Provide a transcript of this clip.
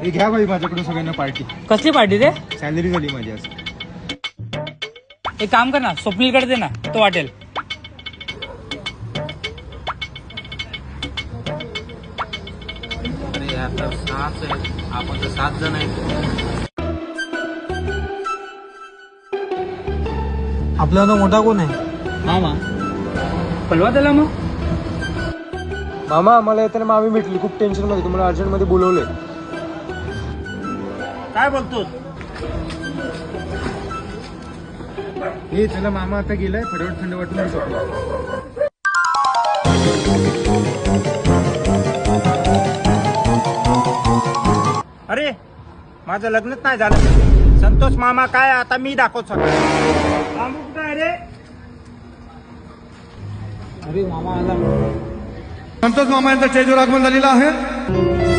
हे घ्या भाई माझ्याकडून सगळ्यांना पार्टी. कसली पार्टी रे? सॅलरी झाली माझी आज. एक काम कर ना, स्वप्नीलकडे दे ना, तो वाटेल. अरे यार तर 6च आहे, आपण तर 7 जण आहे. आपला तो मोठा कोण आहे? मामा. कळवा त्याला मग. मामा मला येताना मामी भेटली, खूप टेन्शन मध्ये, तुम्हाला अर्जंट मध्ये बोलवलंय. काय बोलतोस? हे चला मामा आता गेलाय, फटाफट थंड वाटून मी झोपलो. अरे माझं लग्नच नाही झालं. संतोष मामा काय आता मी दाखवतो सगळं. मामू कुठं आहे रे? अरे मामा आला. संतोष मामा यांचा स्टेजवर आगमन झालेला आहे.